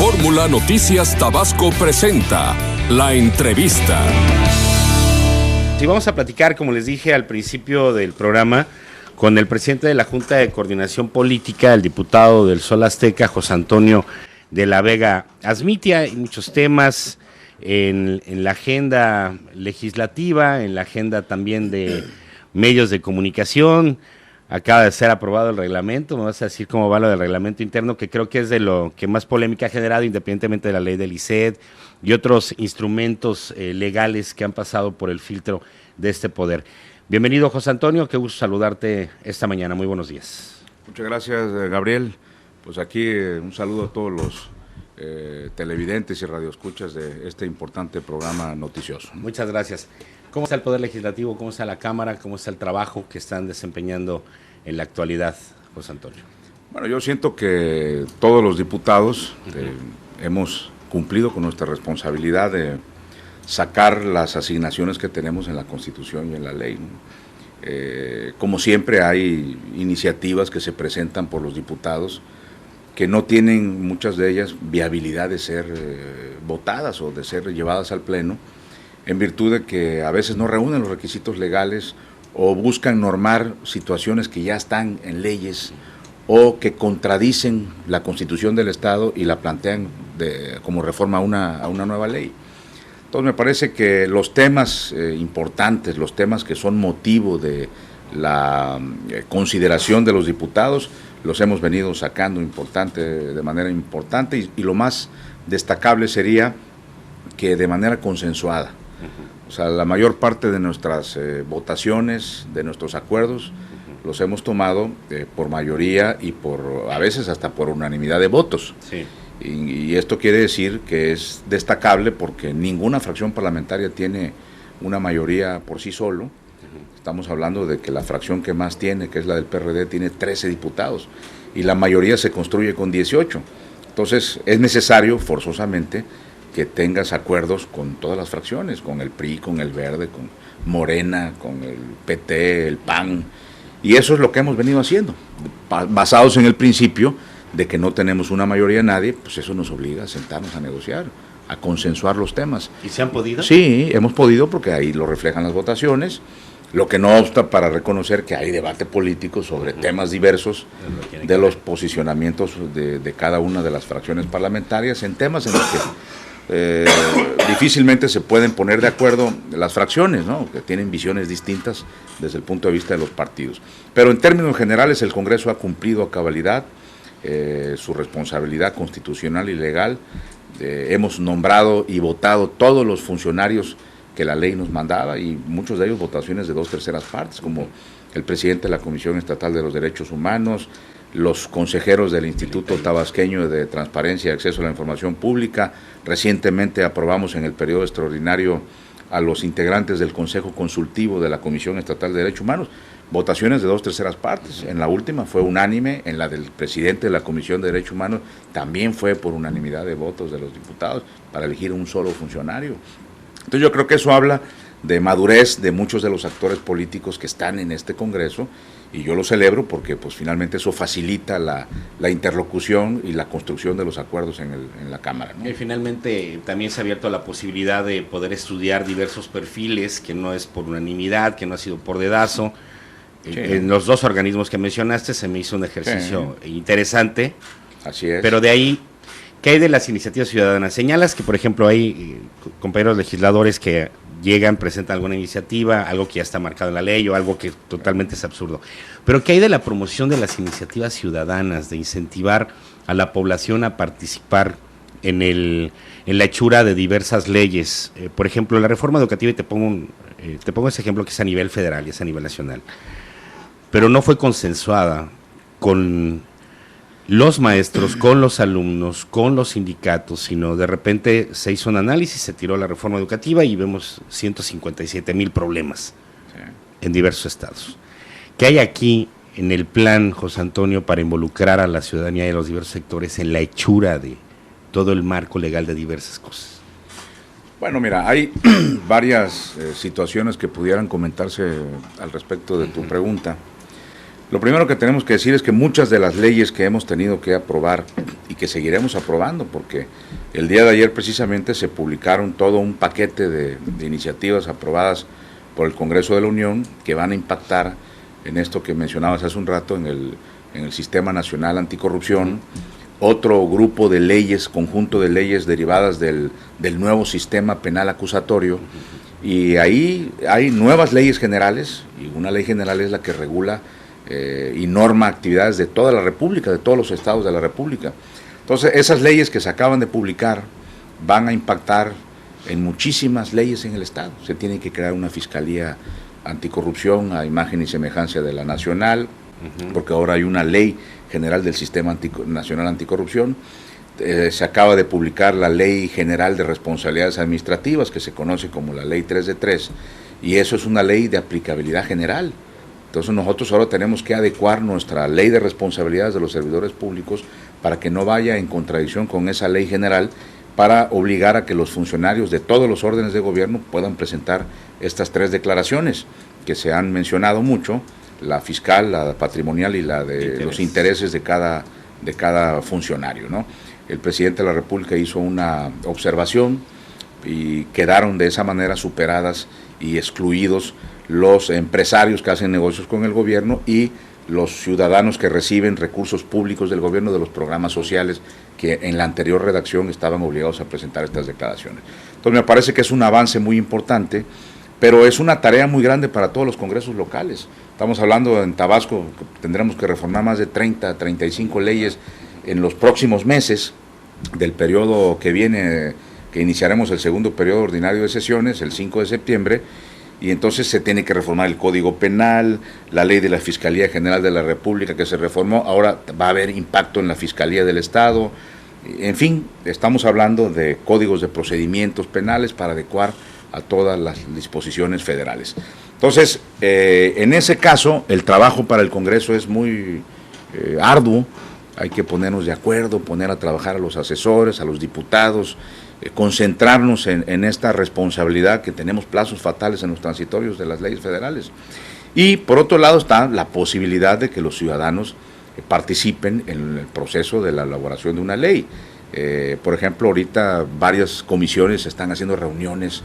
Fórmula Noticias Tabasco presenta La Entrevista. Sí, vamos a platicar, como les dije al principio del programa, con el presidente de la Junta de Coordinación Política, el diputado del Sol Azteca, José Antonio de la Vega Azmitia. Hay muchos temas en la agenda legislativa, en la agenda también de medios de comunicación. Acaba de ser aprobado el reglamento, me vas a decir cómo va lo del reglamento interno, que creo que es de lo que más polémica ha generado, independientemente de la ley del ICED y otros instrumentos legales que han pasado por el filtro de este poder. Bienvenido, José Antonio, qué gusto saludarte esta mañana, muy buenos días. Muchas gracias, Gabriel. Pues aquí un saludo a todos los televidentes y radioescuchas de este importante programa noticioso. Muchas gracias. ¿Cómo está el Poder Legislativo? ¿Cómo está la Cámara? ¿Cómo está el trabajo que están desempeñando en la actualidad, José Antonio? Bueno, yo siento que todos los diputados hemos cumplido con nuestra responsabilidad de sacar las asignaciones que tenemos en la Constitución y en la ley, ¿no? Como siempre hay iniciativas que se presentan por los diputados que no tienen, muchas de ellas, viabilidad de ser votadas o de ser llevadas al Pleno, en virtud de que a veces no reúnen los requisitos legales o buscan normar situaciones que ya están en leyes o que contradicen la Constitución del Estado y la plantean como reforma a una nueva ley. Entonces me parece que los temas importantes, los temas que son motivo de la consideración de los diputados, los hemos venido sacando de manera importante y lo más destacable sería que de manera consensuada. O sea, la mayor parte de nuestras votaciones, de nuestros acuerdos, los hemos tomado por mayoría y a veces hasta por unanimidad de votos. Sí. Y esto quiere decir que es destacable porque ninguna fracción parlamentaria tiene una mayoría por sí solo. Estamos hablando de que la fracción que más tiene, que es la del PRD, tiene 13 diputados y la mayoría se construye con 18. Entonces es necesario forzosamente que tengas acuerdos con todas las fracciones, con el PRI, con el Verde, con Morena, con el PT, el PAN, y eso es lo que hemos venido haciendo, basados en el principio de que no tenemos una mayoría de nadie, pues eso nos obliga a sentarnos a negociar, a consensuar los temas. ¿Y se han podido? Sí, hemos podido porque ahí lo reflejan las votaciones, lo que no obsta para reconocer que hay debate político sobre temas diversos de los posicionamientos de cada una de las fracciones parlamentarias en temas en los que difícilmente se pueden poner de acuerdo las fracciones, ¿no? Que tienen visiones distintas desde el punto de vista de los partidos. Pero en términos generales el Congreso ha cumplido a cabalidad su responsabilidad constitucional y legal. Hemos nombrado y votado todos los funcionarios que la ley nos mandaba y muchos de ellos votaciones de 2/3 partes, como el presidente de la Comisión Estatal de los Derechos Humanos, los consejeros del Instituto Tabasqueño de Transparencia y Acceso a la Información Pública. Recientemente aprobamos en el periodo extraordinario a los integrantes del Consejo Consultivo de la Comisión Estatal de Derechos Humanos, votaciones de 2/3 partes. En la última fue unánime, en la del presidente de la Comisión de Derechos Humanos también fue por unanimidad de votos de los diputados para elegir un solo funcionario. Entonces yo creo que eso habla de madurez de muchos de los actores políticos que están en este Congreso, y yo lo celebro porque pues finalmente eso facilita la interlocución y la construcción de los acuerdos en la Cámara, ¿no? Y finalmente también se ha abierto la posibilidad de poder estudiar diversos perfiles, que no es por unanimidad, que no ha sido por dedazo. Sí. En los dos organismos que mencionaste se me hizo un ejercicio interesante. Así es. Pero de ahí, ¿qué hay de las iniciativas ciudadanas? Señalas que, por ejemplo, hay compañeros legisladores que llegan, presentan alguna iniciativa, algo que ya está marcado en la ley o algo que totalmente es absurdo. Pero ¿qué hay de la promoción de las iniciativas ciudadanas, de incentivar a la población a participar en la hechura de diversas leyes? Por ejemplo, la reforma educativa, y te pongo ese ejemplo que es a nivel federal y es a nivel nacional, pero no fue consensuada con los maestros, con los alumnos, con los sindicatos, sino de repente se hizo un análisis, se tiró la reforma educativa y vemos 157,000 problemas en diversos estados. ¿Qué hay aquí en el plan, José Antonio, para involucrar a la ciudadanía y a los diversos sectores en la hechura de todo el marco legal de diversas cosas? Bueno, mira, hay varias situaciones que pudieran comentarse al respecto de tu pregunta. Lo primero que tenemos que decir es que muchas de las leyes que hemos tenido que aprobar y que seguiremos aprobando, porque el día de ayer precisamente se publicaron todo un paquete de iniciativas aprobadas por el Congreso de la Unión que van a impactar en esto que mencionabas hace un rato, en el Sistema Nacional Anticorrupción, otro grupo de leyes, conjunto de leyes derivadas del nuevo sistema penal acusatorio, y ahí hay nuevas leyes generales, y una ley general es la que regula y norma actividades de toda la República, de todos los estados de la República. Entonces, esas leyes que se acaban de publicar van a impactar en muchísimas leyes en el estado. Se tiene que crear una fiscalía anticorrupción a imagen y semejanza de la nacional, porque ahora hay una ley general del Sistema Nacional Anticorrupción. Se acaba de publicar la Ley General de Responsabilidades Administrativas, que se conoce como la Ley 3 de 3, y eso es una ley de aplicabilidad general. Entonces nosotros ahora tenemos que adecuar nuestra Ley de Responsabilidades de los Servidores Públicos para que no vaya en contradicción con esa ley general, para obligar a que los funcionarios de todos los órdenes de gobierno puedan presentar estas 3 declaraciones que se han mencionado mucho: la fiscal, la patrimonial y la de los intereses de cada funcionario, ¿no? El presidente de la República hizo una observación y quedaron de esa manera superadas y excluidos los empresarios que hacen negocios con el gobierno y los ciudadanos que reciben recursos públicos del gobierno, de los programas sociales, que en la anterior redacción estaban obligados a presentar estas declaraciones. Entonces me parece que es un avance muy importante, pero es una tarea muy grande para todos los congresos locales. Estamos hablando en Tabasco, tendremos que reformar más de 30, 35 leyes en los próximos meses del periodo que viene, que iniciaremos el segundo periodo ordinario de sesiones, el 5 de septiembre, y entonces se tiene que reformar el Código Penal, la ley de la Fiscalía General de la República que se reformó, ahora va a haber impacto en la Fiscalía del Estado. En fin, estamos hablando de códigos de procedimientos penales para adecuar a todas las disposiciones federales. Entonces, en ese caso, el trabajo para el Congreso es muy arduo. Hay que ponernos de acuerdo, poner a trabajar a los asesores, a los diputados, concentrarnos en esta responsabilidad, que tenemos plazos fatales en los transitorios de las leyes federales. Y por otro lado está la posibilidad de que los ciudadanos participen en el proceso de la elaboración de una ley. Por ejemplo, ahorita varias comisiones están haciendo reuniones.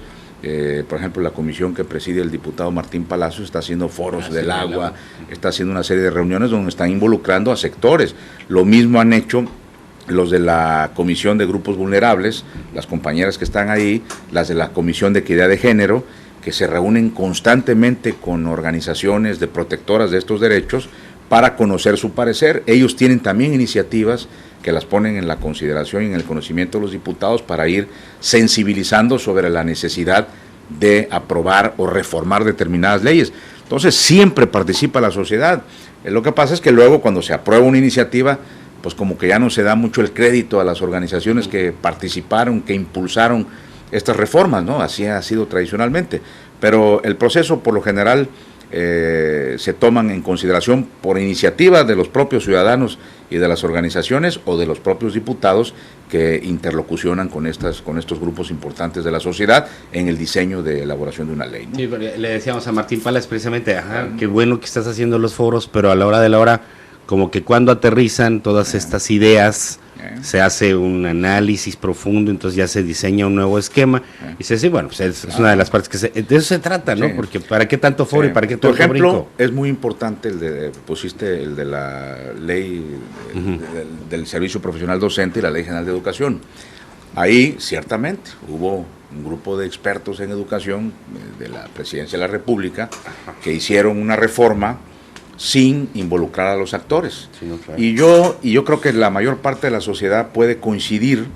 Por ejemplo, la comisión que preside el diputado Martín Palacios está haciendo foros del agua, está haciendo una serie de reuniones donde están involucrando a sectores. Lo mismo han hecho los de la Comisión de Grupos Vulnerables, las compañeras que están ahí, las de la Comisión de Equidad de Género, que se reúnen constantemente con organizaciones de protectoras de estos derechos para conocer su parecer. Ellos tienen también iniciativas que las ponen en la consideración y en el conocimiento de los diputados para ir sensibilizando sobre la necesidad de aprobar o reformar determinadas leyes. Entonces siempre participa la sociedad. Lo que pasa es que luego, cuando se aprueba una iniciativa, pues como que ya no se da mucho el crédito a las organizaciones que participaron, que impulsaron estas reformas, ¿no? Así ha sido tradicionalmente. Pero el proceso, por lo general, se toman en consideración por iniciativa de los propios ciudadanos y de las organizaciones o de los propios diputados que interlocucionan con estos grupos importantes de la sociedad en el diseño de elaboración de una ley, ¿no? Sí, le decíamos a Martín Palas precisamente, qué bueno que estás haciendo los foros, pero a la hora de la hora, como que cuando aterrizan todas estas ideas, se hace un análisis profundo, entonces ya se diseña un nuevo esquema, y se dice, bueno, pues es una de las partes que de eso se trata, ¿no? Sí. Porque ¿para qué tanto foro y para qué tanto Por ejemplo, brinco? es muy importante pusiste el de la ley del servicio profesional docente y la ley general de educación. Ahí, ciertamente, hubo un grupo de expertos en educación de la Presidencia de la República que hicieron una reforma sin involucrar a los actores. Sí, no, claro. Y yo creo que la mayor parte de la sociedad puede coincidir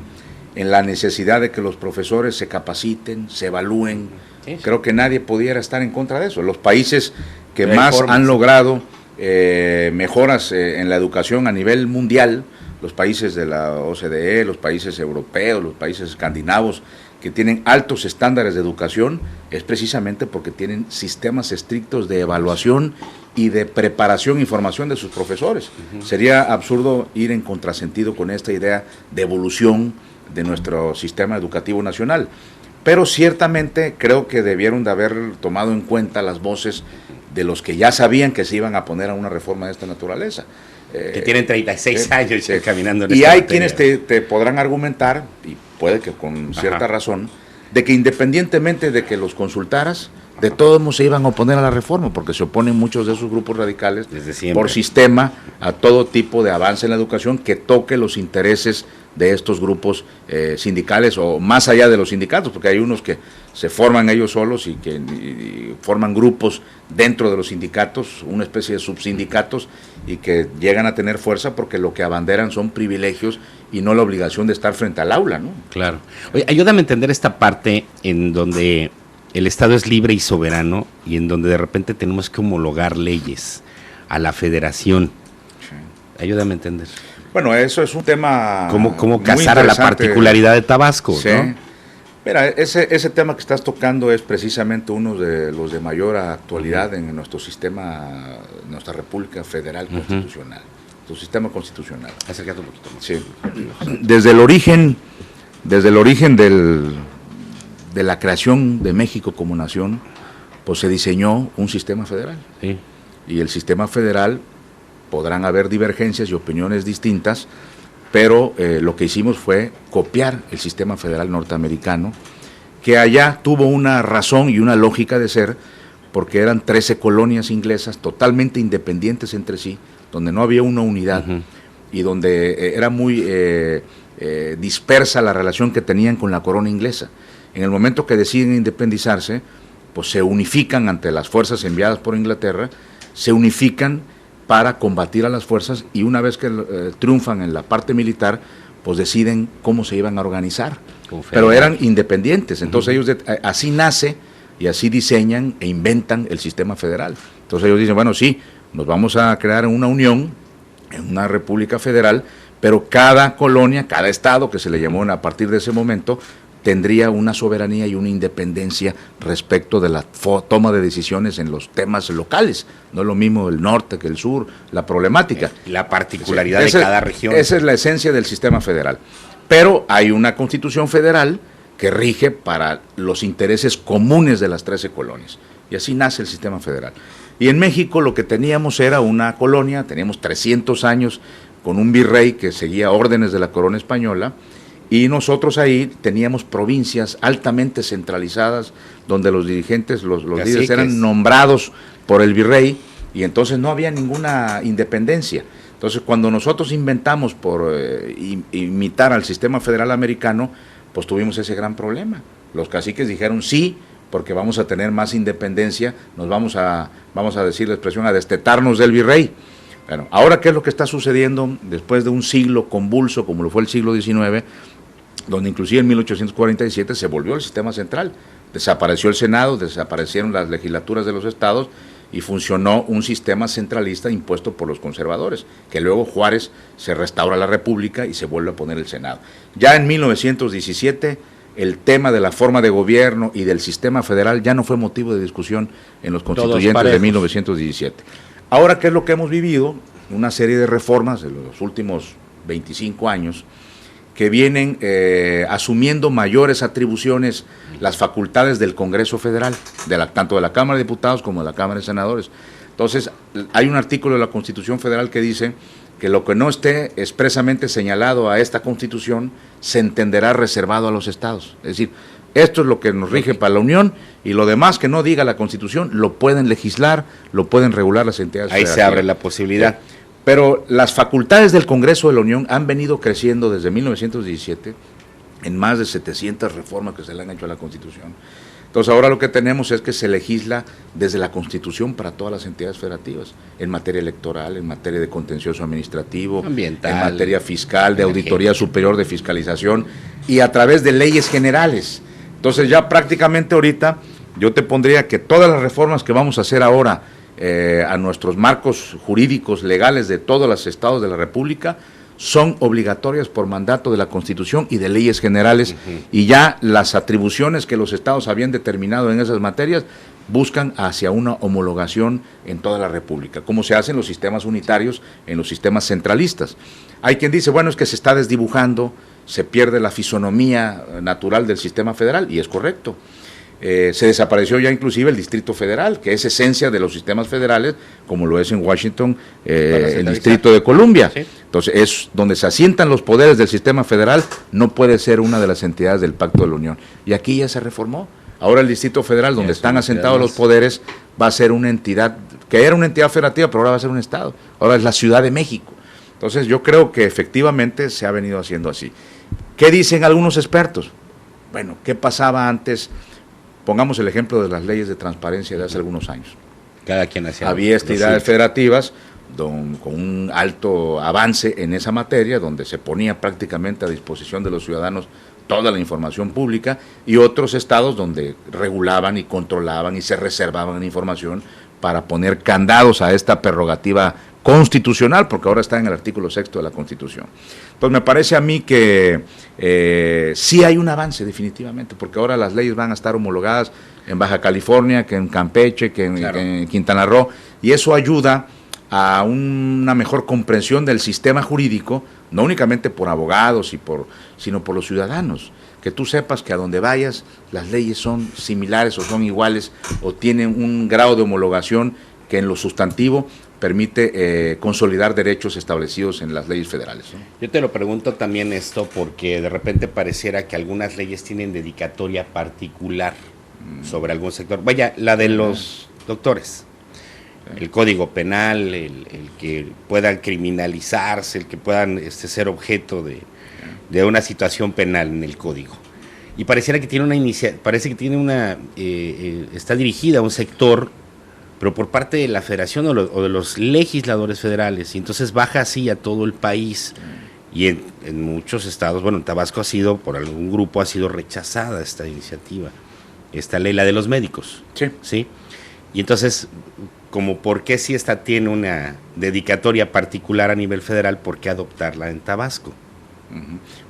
en la necesidad de que los profesores se capaciten, se evalúen. Sí. Creo que nadie pudiera estar en contra de eso. Los países que más han logrado mejoras en la educación a nivel mundial, los países de la OCDE, los países europeos, los países escandinavos, que tienen altos estándares de educación, es precisamente porque tienen sistemas estrictos de evaluación y de preparación y formación de sus profesores. Sería absurdo ir en contrasentido con esta idea de evolución de nuestro sistema educativo nacional. Pero ciertamente creo que debieron de haber tomado en cuenta las voces de los que ya sabían que se iban a poner a una reforma de esta naturaleza. Que tienen 36 años caminando en y esta hay materia. quienes te podrán argumentar, y puede que con cierta razón, de que independientemente de que los consultaras, de todos modos se iban a oponer a la reforma, porque se oponen muchos de esos grupos radicales por sistema a todo tipo de avance en la educación que toque los intereses de estos grupos sindicales o más allá de los sindicatos, porque hay unos que se forman ellos solos y que forman grupos dentro de los sindicatos, una especie de subsindicatos, y que llegan a tener fuerza porque lo que abanderan son privilegios y no la obligación de estar frente al aula, ¿no? Claro. Oye, ayúdame a entender esta parte en donde el Estado es libre y soberano y en donde de repente tenemos que homologar leyes a la federación. Sí. Ayúdame a entender. Bueno, eso es un tema ¿Cómo casar a la particularidad de Tabasco? Sí. ¿No? Mira, ese tema que estás tocando es precisamente uno de los de mayor actualidad en nuestro sistema, nuestra República Federal Constitucional, tu sistema constitucional. Acércate un poquito más. Sí. Desde el origen de la creación de México como nación, pues se diseñó un sistema federal. Sí. Y el sistema federal, podrán haber divergencias y opiniones distintas, pero lo que hicimos fue copiar el sistema federal norteamericano, que allá tuvo una razón y una lógica de ser, porque eran 13 colonias inglesas totalmente independientes entre sí, donde no había una unidad y donde era muy dispersa la relación que tenían con la corona inglesa. En el momento que deciden independizarse, pues se unifican ante las fuerzas enviadas por Inglaterra, se unifican para combatir a las fuerzas, y una vez que triunfan en la parte militar, pues deciden cómo se iban a organizar. Pero eran independientes, entonces ellos así nace y así diseñan e inventan el sistema federal. Entonces ellos dicen, bueno, sí, nos vamos a crear una unión, en una república federal, pero cada colonia, cada estado, que se le llamó a partir de ese momento, tendría una soberanía y una independencia respecto de la toma de decisiones en los temas locales. No es lo mismo el norte que el sur, la problemática. La particularidad de cada región. Esa es la esencia del sistema federal. Pero hay una constitución federal que rige para los intereses comunes de las 13 colonias. Y así nace el sistema federal. Y en México lo que teníamos era una colonia, teníamos 300 años con un virrey que seguía órdenes de la corona española, y nosotros ahí teníamos provincias altamente centralizadas, donde los dirigentes, los líderes eran nombrados por el virrey, y entonces no había ninguna independencia. Entonces cuando nosotros inventamos por imitar al sistema federal americano, pues tuvimos ese gran problema. Los caciques dijeron sí, porque vamos a tener más independencia, nos vamos a decir la expresión, a destetarnos del virrey. Bueno, ahora, ¿qué es lo que está sucediendo después de un siglo convulso, como lo fue el siglo XIX, donde inclusive en 1847 se volvió el sistema central? Desapareció el Senado, desaparecieron las legislaturas de los estados y funcionó un sistema centralista impuesto por los conservadores, que luego Juárez se restaura la República y se vuelve a poner el Senado. Ya en 1917 el tema de la forma de gobierno y del sistema federal ya no fue motivo de discusión en los constituyentes de 1917. Ahora, ¿qué es lo que hemos vivido? Una serie de reformas de los últimos 25 años que vienen asumiendo mayores atribuciones, las facultades del Congreso Federal, tanto de la Cámara de Diputados como de la Cámara de Senadores. Entonces, hay un artículo de la Constitución Federal que dice que lo que no esté expresamente señalado a esta Constitución se entenderá reservado a los estados. Es decir, esto es lo que nos rige para la Unión, y lo demás que no diga la Constitución lo pueden legislar, lo pueden regular las entidades federativas. Ahí se abre la posibilidad. Pero las facultades del Congreso de la Unión han venido creciendo desde 1917 en más de 700 reformas que se le han hecho a la Constitución. Entonces ahora lo que tenemos es que se legisla desde la Constitución para todas las entidades federativas, en materia electoral, en materia de contencioso administrativo, ambiental, en materia fiscal, de auditoría superior, de fiscalización, y a través de leyes generales. Entonces ya prácticamente ahorita yo te pondría que todas las reformas que vamos a hacer ahora a nuestros marcos jurídicos legales de todos los estados de la República son obligatorias por mandato de la Constitución y de leyes generales, y ya las atribuciones que los estados habían determinado en esas materias buscan hacia una homologación en toda la República, como se hace en los sistemas unitarios, en los sistemas centralistas. Hay quien dice, bueno, es que se está desdibujando, se pierde la fisonomía natural del sistema federal, y es correcto. Se desapareció ya inclusive el Distrito Federal, que es esencia de los sistemas federales, como lo es en Washington el Distrito de Columbia. Sí. Entonces, es donde se asientan los poderes del sistema federal, no puede ser una de las entidades del Pacto de la Unión. Y aquí ya se reformó. Ahora el Distrito Federal, donde están asentados los poderes, va a ser una entidad, que era una entidad federativa, pero ahora va a ser un estado. Ahora es la Ciudad de México. Entonces, yo creo que efectivamente se ha venido haciendo así. ¿Qué dicen algunos expertos? Bueno, ¿qué pasaba antes? Pongamos el ejemplo de las leyes de transparencia de hace algunos años. Cada quien hacía. Había entidades federativas con un alto avance en esa materia, donde se ponía prácticamente a disposición de los ciudadanos toda la información pública, y otros estados donde regulaban y controlaban y se reservaban información para poner candados a esta prerrogativa constitucional, porque ahora está en el artículo 6 de la Constitución. Entonces me parece a mí que sí hay un avance definitivamente, porque ahora las leyes van a estar homologadas en Baja California, que en Campeche, que en Quintana Roo, y eso ayuda a una mejor comprensión del sistema jurídico, no únicamente por abogados sino por los ciudadanos, que tú sepas que a donde vayas las leyes son similares o son iguales o tienen un grado de homologación que en lo sustantivo permite consolidar derechos establecidos en las leyes federales, ¿no? Yo te lo pregunto también esto porque de repente pareciera que algunas leyes tienen dedicatoria particular sobre algún sector. Vaya, la de los doctores, el Código Penal, el que puedan criminalizarse, el que puedan ser objeto de una situación penal en el Código. Y pareciera que tiene está dirigida a un sector, pero por parte de la Federación o de los legisladores federales, y entonces baja así a todo el país, y en muchos estados, bueno, en Tabasco por algún grupo ha sido rechazada esta iniciativa, esta ley, la de los médicos. Sí. Y entonces, como por qué si esta tiene una dedicatoria particular a nivel federal, ¿por qué adoptarla en Tabasco?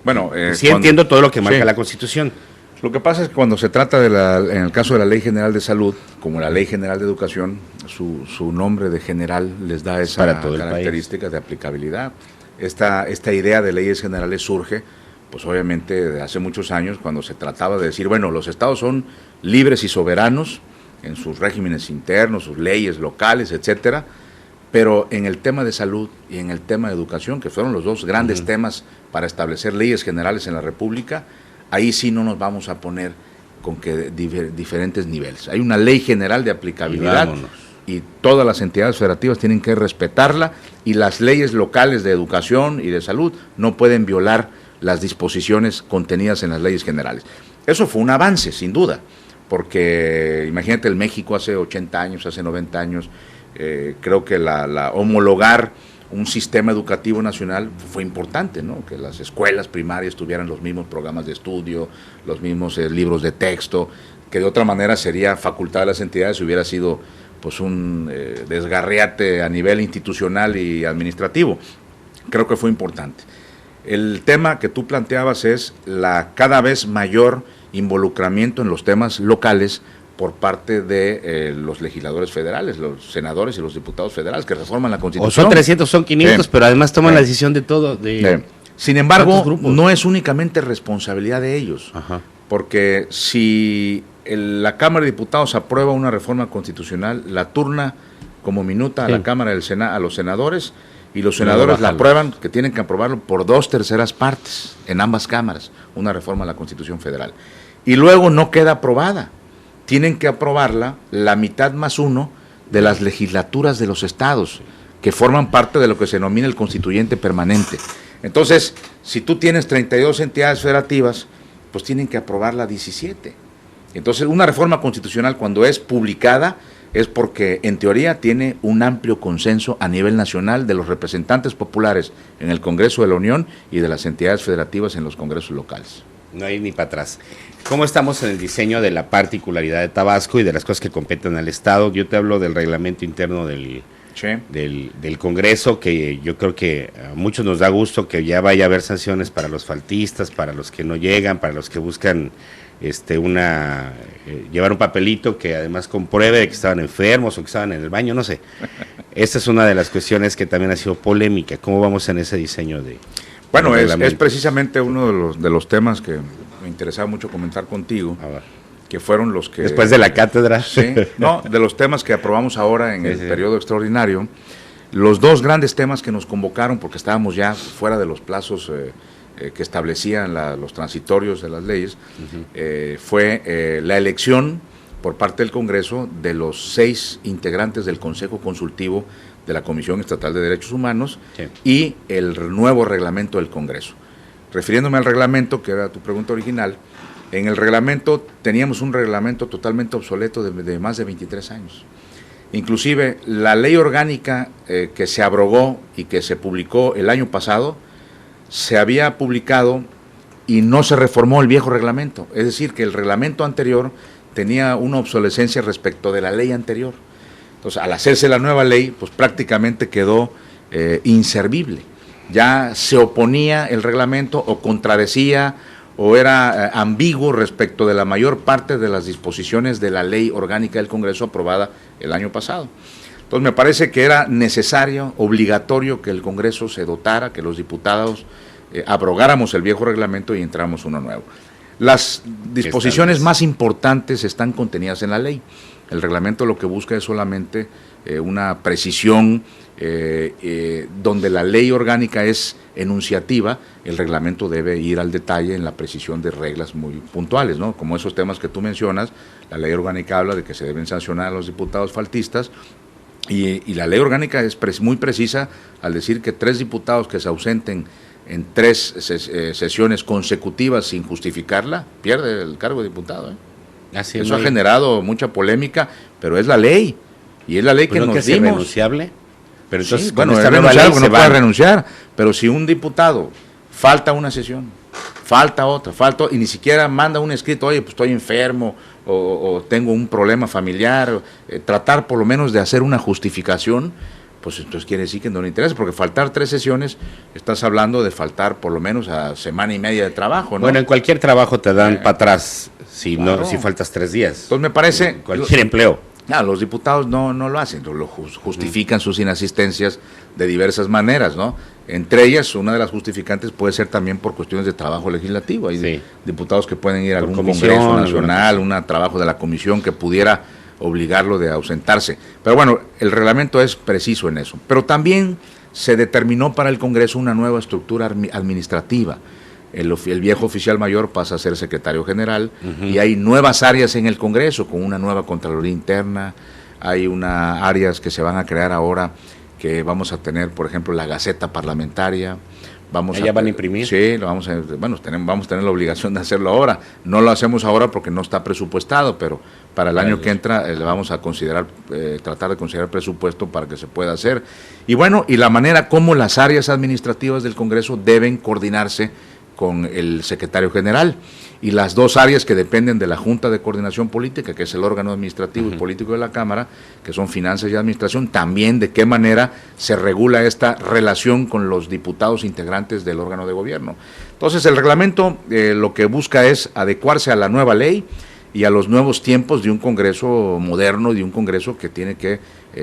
Bueno, sí entiendo todo lo que marca la Constitución. Lo que pasa es que cuando se trata en el caso de la Ley General de Salud, como la Ley General de Educación, su nombre de general les da esa característica de aplicabilidad. Esta idea de leyes generales surge, pues obviamente de hace muchos años, cuando se trataba de decir, bueno, los estados son libres y soberanos en sus regímenes internos, sus leyes locales, etcétera, pero en el tema de salud y en el tema de educación, que fueron los dos grandes temas para establecer leyes generales en la República, ahí sí no nos vamos a poner con que diferentes niveles. Hay una ley general de aplicabilidad y todas las entidades federativas tienen que respetarla, y las leyes locales de educación y de salud no pueden violar las disposiciones contenidas en las leyes generales. Eso fue un avance, sin duda, porque imagínate el México hace 80 años, hace 90 años, creo que la homologar un sistema educativo nacional fue importante, ¿no? Que las escuelas primarias tuvieran los mismos programas de estudio, los mismos libros de texto, que de otra manera sería facultad de las entidades si hubiera sido pues un desgarriate a nivel institucional y administrativo. Creo que fue importante. El tema que tú planteabas es la cada vez mayor involucramiento en los temas locales por parte de los legisladores federales, los senadores y los diputados federales que reforman la Constitución. O son 300, son 500, pero además toman la decisión de todo. Sin embargo, no es únicamente responsabilidad de ellos, porque si la Cámara de Diputados aprueba una reforma constitucional, la turna como minuta a la Cámara del Senado, a los senadores, y los senadores la aprueban, que tienen que aprobarlo por 2/3 partes en ambas cámaras, una reforma a la Constitución Federal. Y luego no queda aprobada. Tienen que aprobarla la mitad más uno de las legislaturas de los estados, que forman parte de lo que se denomina el constituyente permanente. Entonces, si tú tienes 32 entidades federativas, pues tienen que aprobarla 17. Entonces, una reforma constitucional, cuando es publicada, es porque en teoría tiene un amplio consenso a nivel nacional de los representantes populares en el Congreso de la Unión y de las entidades federativas en los congresos locales. No hay ni para atrás. ¿Cómo estamos en el diseño de la particularidad de Tabasco y de las cosas que competen al Estado? Yo te hablo del reglamento interno del Congreso, que yo creo que a muchos nos da gusto que ya vaya a haber sanciones para los faltistas, para los que no llegan, para los que buscan llevar un papelito que además compruebe de que estaban enfermos o que estaban en el baño, no sé. Esta es una de las cuestiones que también ha sido polémica. ¿Cómo vamos en ese diseño de... Bueno, es precisamente uno de los temas que me interesaba mucho comentar contigo, que fueron los que... Después de la cátedra. Sí, no, de los temas que aprobamos ahora en el periodo extraordinario, los dos grandes temas que nos convocaron, porque estábamos ya fuera de los plazos que establecían los transitorios de las leyes, fue la elección por parte del Congreso de los 6 integrantes del Consejo Consultivo de la Comisión Estatal de Derechos Humanos y el nuevo reglamento del Congreso. Refiriéndome al reglamento, que era tu pregunta original, en el reglamento teníamos un reglamento totalmente obsoleto de más de 23 años. Inclusive la ley orgánica que se abrogó y que se publicó el año pasado, se había publicado y no se reformó el viejo reglamento. Es decir, que el reglamento anterior tenía una obsolescencia respecto de la ley anterior. Entonces, al hacerse la nueva ley, pues prácticamente quedó inservible. Ya se oponía el reglamento o contradecía o era ambiguo respecto de la mayor parte de las disposiciones de la ley orgánica del Congreso aprobada el año pasado. Entonces me parece que era necesario, obligatorio que el Congreso se dotara, que los diputados abrogáramos el viejo reglamento y entráramos uno nuevo. Las disposiciones más importantes están contenidas en la ley. El reglamento lo que busca es solamente una precisión donde la ley orgánica es enunciativa, el reglamento debe ir al detalle en la precisión de reglas muy puntuales, ¿no? Como esos temas que tú mencionas, la ley orgánica habla de que se deben sancionar a los diputados faltistas y la ley orgánica es muy precisa al decir que 3 diputados que se ausenten en 3 sesiones consecutivas sin justificarla, pierde el cargo de diputado, ¿eh? Así Eso ha generado mucha polémica, pero es la ley, y es la ley que nos dimos. ¿Es renunciable? Pero entonces, sí, bueno, es renunciable, no puede renunciar, pero si un diputado falta una sesión, falta otra, y ni siquiera manda un escrito, oye, pues estoy enfermo, o tengo un problema familiar, tratar por lo menos de hacer una justificación, pues entonces quiere decir que no le interesa, porque faltar 3 sesiones, estás hablando de faltar por lo menos a semana y media de trabajo, ¿no? Bueno, en cualquier trabajo te dan para atrás si no, si faltas 3 días. Entonces me parece... En cualquier empleo. Los diputados no lo hacen, lo justifican sus inasistencias de diversas maneras, ¿no? Entre ellas, una de las justificantes puede ser también por cuestiones de trabajo legislativo. Hay diputados que pueden ir a algún congreso nacional, un trabajo de la comisión que pudiera obligarlo de ausentarse. Pero bueno, el reglamento es preciso en eso. Pero también se determinó para el Congreso una nueva estructura administrativa. El viejo oficial mayor pasa a ser secretario general y hay nuevas áreas en el Congreso con una nueva Contraloría Interna, hay áreas que se van a crear ahora que vamos a tener, por ejemplo, la Gaceta Parlamentaria. ¿Ya van a imprimir? Sí, vamos a tener la obligación de hacerlo ahora. No lo hacemos ahora porque no está presupuestado, pero para el año que entra le vamos a considerar, tratar de considerar presupuesto para que se pueda hacer. Y bueno, y la manera como las áreas administrativas del Congreso deben coordinarse con el secretario general, y las 2 áreas que dependen de la Junta de Coordinación Política, que es el órgano administrativo y político de la Cámara, que son finanzas y administración, también de qué manera se regula esta relación con los diputados integrantes del órgano de gobierno. Entonces el reglamento lo que busca es adecuarse a la nueva ley y a los nuevos tiempos de un Congreso moderno, de un Congreso que tiene que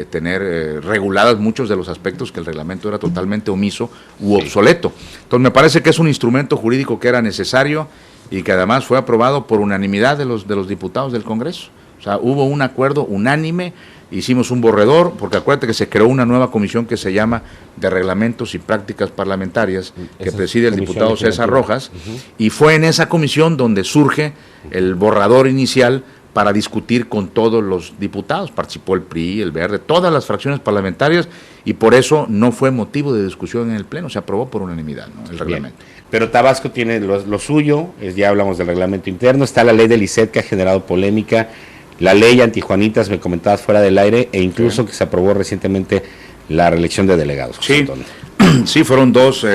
tener reguladas muchos de los aspectos que el reglamento era totalmente omiso u obsoleto. Entonces me parece que es un instrumento jurídico que era necesario y que además fue aprobado por unanimidad de los diputados del Congreso. O sea, hubo un acuerdo unánime, hicimos un borrador, porque acuérdate que se creó una nueva comisión que se llama de Reglamentos y Prácticas Parlamentarias, que preside el diputado César Rojas, y fue en esa comisión donde surge el borrador inicial para discutir con todos los diputados. Participó el PRI, el Verde, todas las fracciones parlamentarias, y por eso no fue motivo de discusión en el Pleno, se aprobó por unanimidad, ¿no?, el reglamento. Bien. Pero Tabasco tiene lo suyo, ya hablamos del reglamento interno, está la ley del ICET que ha generado polémica, la ley antijuanitas, me comentabas fuera del aire, e incluso que se aprobó recientemente la reelección de delegados. Sí, sí, fueron 2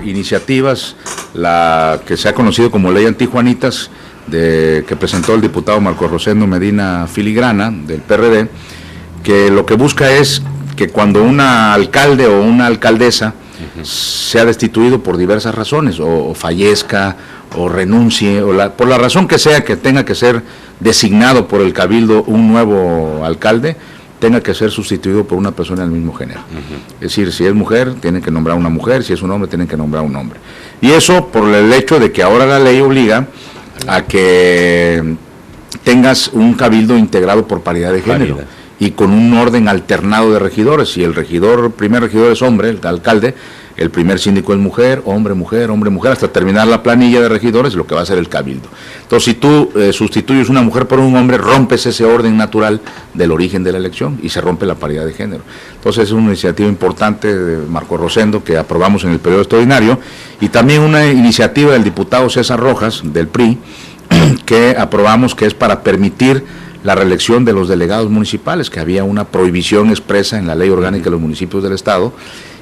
iniciativas, la que se ha conocido como ley antijuanitas, que presentó el diputado Marco Rosendo Medina Filigrana, del PRD, que lo que busca es que cuando un alcalde o una alcaldesa sea destituido por diversas razones, o fallezca, o renuncie, por la razón que sea, que tenga que ser designado por el cabildo un nuevo alcalde, tenga que ser sustituido por una persona del mismo género. Es decir, si es mujer, tienen que nombrar una mujer, si es un hombre, tienen que nombrar un hombre. Y eso por el hecho de que ahora la ley obliga a que tengas un cabildo integrado por paridad de género y con un orden alternado de regidores. Si el primer regidor es hombre, el alcalde, el primer síndico es mujer, hombre, mujer, hasta terminar la planilla de regidores, lo que va a ser el cabildo. Entonces, si tú sustituyes una mujer por un hombre, rompes ese orden natural del origen de la elección y se rompe la paridad de género. Entonces, es una iniciativa importante de Marco Rosendo que aprobamos en el periodo extraordinario, y también una iniciativa del diputado César Rojas, del PRI, que aprobamos, que es para permitir la reelección de los delegados municipales, que había una prohibición expresa en la ley orgánica de los municipios del Estado,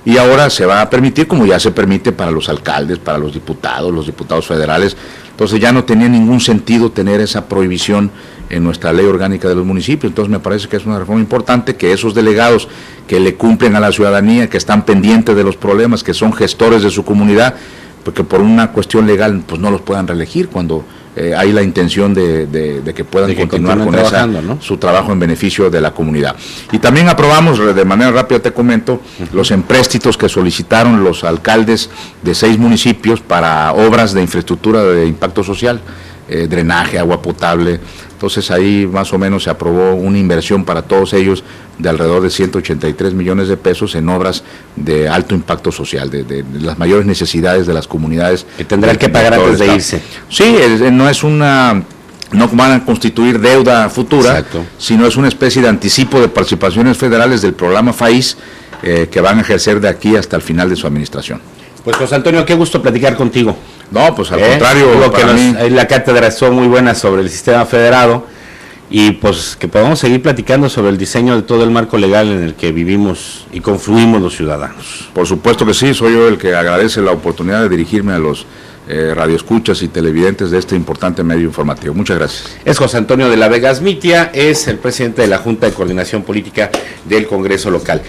y ahora se va a permitir, como ya se permite para los alcaldes, para los diputados federales. Entonces ya no tenía ningún sentido tener esa prohibición en nuestra ley orgánica de los municipios. Entonces me parece que es una reforma importante, que esos delegados que le cumplen a la ciudadanía, que están pendientes de los problemas, que son gestores de su comunidad, porque por una cuestión legal pues no los puedan reelegir cuando hay la intención de que puedan continuar con su trabajo en beneficio de la comunidad. Y también aprobamos, de manera rápida te comento, los empréstitos que solicitaron los alcaldes de 6 municipios para obras de infraestructura de impacto social, drenaje, agua potable. Entonces ahí más o menos se aprobó una inversión para todos ellos de alrededor de 183 millones de pesos en obras de alto impacto social, de las mayores necesidades de las comunidades. Que tendrán que pagar antes de irse. Sí, no van a constituir deuda futura, exacto, sino es una especie de anticipo de participaciones federales del programa FAIS que van a ejercer de aquí hasta el final de su administración. Pues José Antonio, qué gusto platicar contigo. No, pues al contrario, la cátedra estuvo muy buena sobre el sistema federado, y pues que podamos seguir platicando sobre el diseño de todo el marco legal en el que vivimos y confluimos los ciudadanos. Por supuesto que sí, soy yo el que agradece la oportunidad de dirigirme a los radioescuchas y televidentes de este importante medio informativo. Muchas gracias. Es José Antonio de la Vega Asmitia, es el presidente de la Junta de Coordinación Política del Congreso Local.